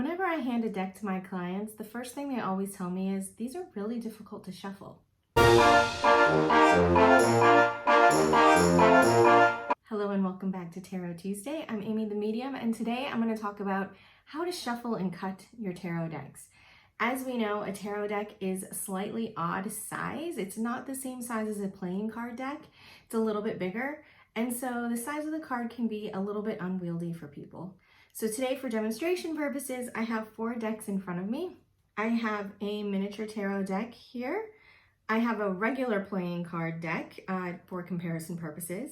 Whenever I hand a deck to my clients, the first thing they always tell me is, these are really difficult to shuffle. Hello and welcome back to Tarot Tuesday. I'm Amy the Medium, and today I'm going to talk about how to shuffle and cut your tarot decks. As we know, a tarot deck is a slightly odd size. It's not the same size as a playing card deck. It's a little bit bigger, and so the size of the card can be a little bit unwieldy for people. So today, for demonstration purposes, I have 4 decks in front of me. I have a miniature tarot deck here. I have a regular playing card deck for comparison purposes.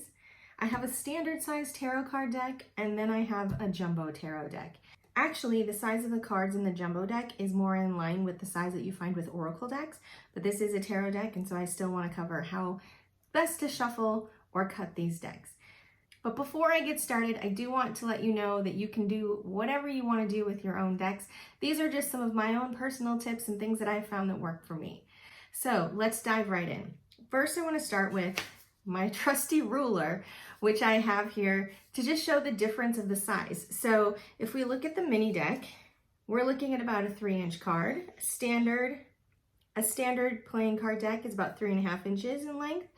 I have a standard size tarot card deck, and then I have a jumbo tarot deck. Actually, the size of the cards in the jumbo deck is more in line with the size that you find with oracle decks, but this is a tarot deck, and so I still want to cover how best to shuffle or cut these decks. But before I get started, I do want to let you know that you can do whatever you want to do with your own decks. These are just some of my own personal tips and things that I found that work for me. So let's dive right in. First, I want to start with my trusty ruler, which I have here to just show the difference of the size. So if we look at the mini deck, we're looking at about a 3-inch card. A standard playing card deck is about 3.5 inches in length.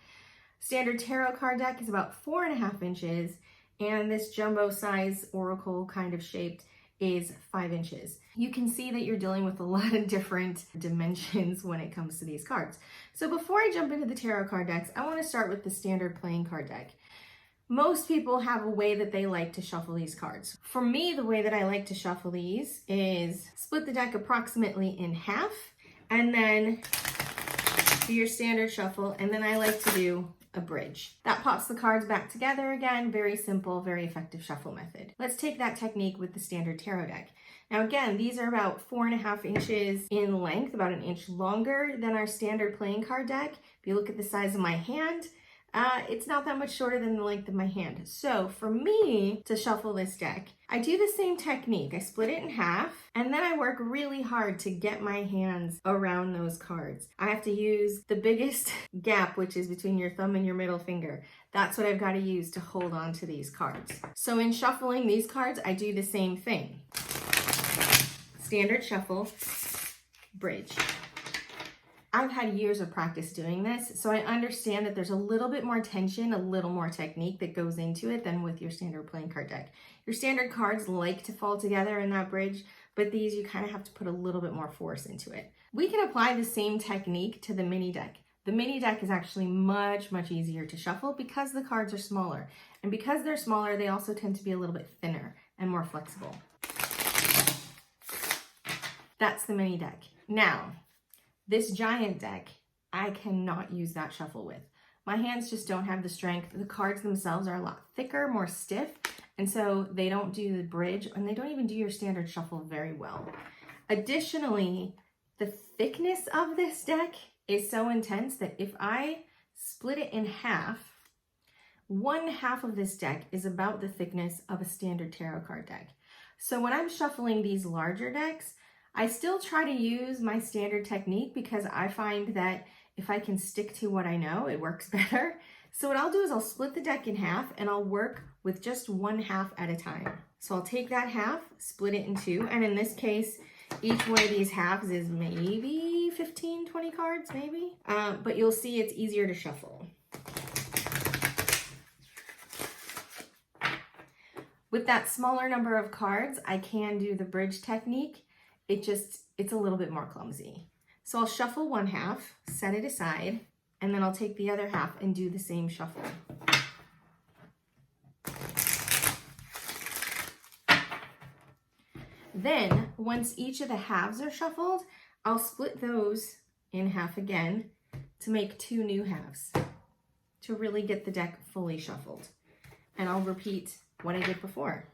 Standard tarot card deck is about 4.5 inches, and this jumbo size oracle kind of shaped is 5 inches. You can see that you're dealing with a lot of different dimensions when it comes to these cards. So before I jump into the tarot card decks, I want to start with the standard playing card deck. Most people have a way that they like to shuffle these cards. For me, the way that I like to shuffle these is split the deck approximately in half, and then do your standard shuffle, and then I like to do a bridge. That pops the cards back together again. Very simple, very effective shuffle method. Let's take that technique with the standard tarot deck. Now again, these are about 4.5 inches in length, about an inch longer than our standard playing card deck. If you look at the size of my hand, it's not that much shorter than the length of my hand. So for me to shuffle this deck, I do the same technique. I split it in half, and then I work really hard to get my hands around those cards. I have to use the biggest gap, which is between your thumb and your middle finger. That's what I've got to use to hold on to these cards. So in shuffling these cards, I do the same thing. Standard shuffle, bridge. I've had years of practice doing this, so I understand that there's a little bit more tension, a little more technique that goes into it than with your standard playing card deck. Your standard cards like to fall together in that bridge, but these you kind of have to put a little bit more force into it. We can apply the same technique to the mini deck. The mini deck is actually much, much easier to shuffle because the cards are smaller. And because they're smaller, they also tend to be a little bit thinner and more flexible. That's the mini deck. Now, this giant deck, I cannot use that shuffle with. My hands just don't have the strength. The cards themselves are a lot thicker, more stiff, and so they don't do the bridge, and they don't even do your standard shuffle very well. Additionally, the thickness of this deck is so intense that if I split it in half, 1/2 of this deck is about the thickness of a standard tarot card deck. So when I'm shuffling these larger decks, I still try to use my standard technique because I find that if I can stick to what I know, it works better. So what I'll do is I'll split the deck in half, and I'll work with just 1/2 at a time. So I'll take that half, split it in 2, and in this case, each one of these halves is maybe 15, 20 cards, maybe. But you'll see it's easier to shuffle. With that smaller number of cards, I can do the bridge technique. It's a little bit more clumsy. So I'll shuffle 1/2, set it aside, and then I'll take the other half and do the same shuffle. Then, once each of the halves are shuffled, I'll split those in half again to make 2 new halves to really get the deck fully shuffled. And I'll repeat what I did before.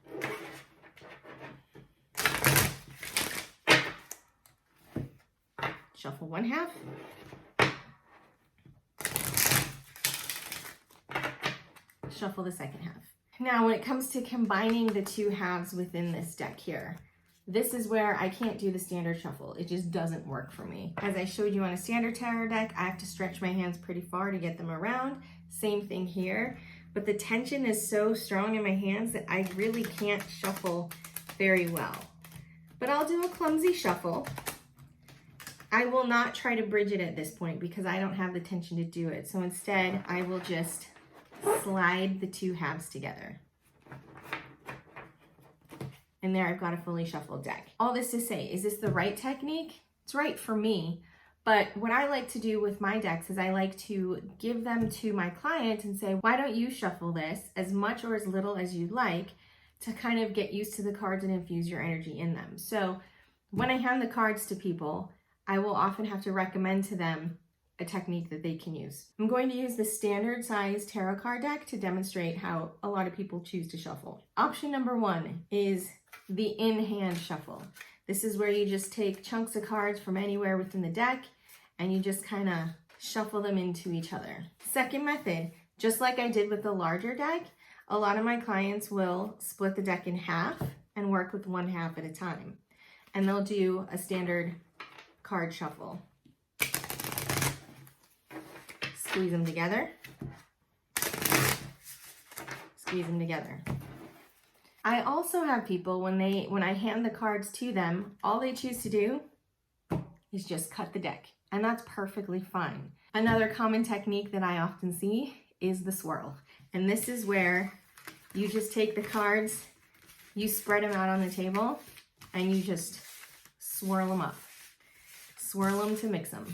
Shuffle 1/2. Shuffle the second half. Now, when it comes to combining the 2 halves within this deck here, this is where I can't do the standard shuffle. It just doesn't work for me. As I showed you on a standard tarot deck, I have to stretch my hands pretty far to get them around. Same thing here. But the tension is so strong in my hands that I really can't shuffle very well. But I'll do a clumsy shuffle. I will not try to bridge it at this point because I don't have the tension to do it. So instead, I will just slide the two halves together. And there I've got a fully shuffled deck. All this to say, is this the right technique? It's right for me. But what I like to do with my decks is I like to give them to my client and say, why don't you shuffle this as much or as little as you'd like to kind of get used to the cards and infuse your energy in them. So when I hand the cards to people, I will often have to recommend to them a technique that they can use. I'm going to use the standard size tarot card deck to demonstrate how a lot of people choose to shuffle. Option number 1 is the in-hand shuffle. This is where you just take chunks of cards from anywhere within the deck and you just kind of shuffle them into each other. Second method, just like I did with the larger deck, a lot of my clients will split the deck in half and work with one half at a time. And they'll do a standard card shuffle. Squeeze them together. Squeeze them together. I also have people, when I hand the cards to them, all they choose to do is just cut the deck. And that's perfectly fine. Another common technique that I often see is the swirl. And this is where you just take the cards, you spread them out on the table, and you just swirl them up. Swirl them to mix them.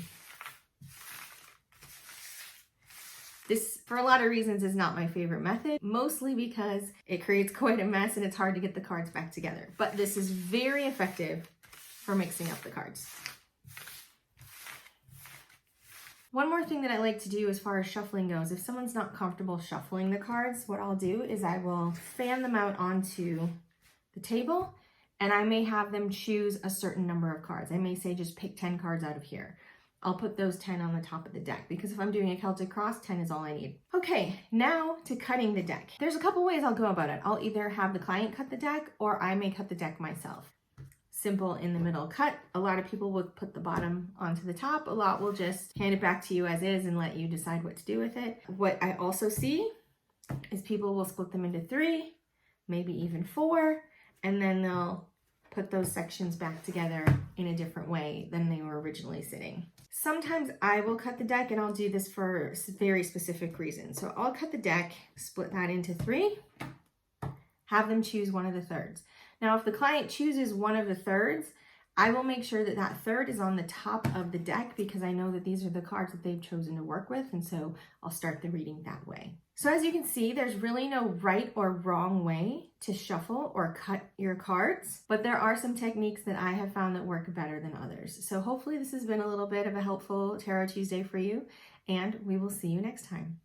This, for a lot of reasons, is not my favorite method, mostly because it creates quite a mess and it's hard to get the cards back together. But this is very effective for mixing up the cards. One more thing that I like to do as far as shuffling goes, if someone's not comfortable shuffling the cards, what I'll do is I will fan them out onto the table and I may have them choose a certain number of cards. I may say just pick 10 cards out of here. I'll put those 10 on the top of the deck because if I'm doing a Celtic cross, 10 is all I need. Okay, now to cutting the deck. There's a couple ways I'll go about it. I'll either have the client cut the deck or I may cut the deck myself. Simple in the middle cut. A lot of people will put the bottom onto the top. A lot will just hand it back to you as is and let you decide what to do with it. What I also see is people will split them into 3, maybe even 4, and then they'll put those sections back together in a different way than they were originally sitting. Sometimes I will cut the deck and I'll do this for very specific reasons. So I'll cut the deck, split that into 3, have them choose one of the thirds. Now, if the client chooses one of the thirds, I will make sure that that third is on the top of the deck because I know that these are the cards that they've chosen to work with, and so I'll start the reading that way. So as you can see, there's really no right or wrong way to shuffle or cut your cards, but there are some techniques that I have found that work better than others. So hopefully this has been a little bit of a helpful Tarot Tuesday for you, and we will see you next time.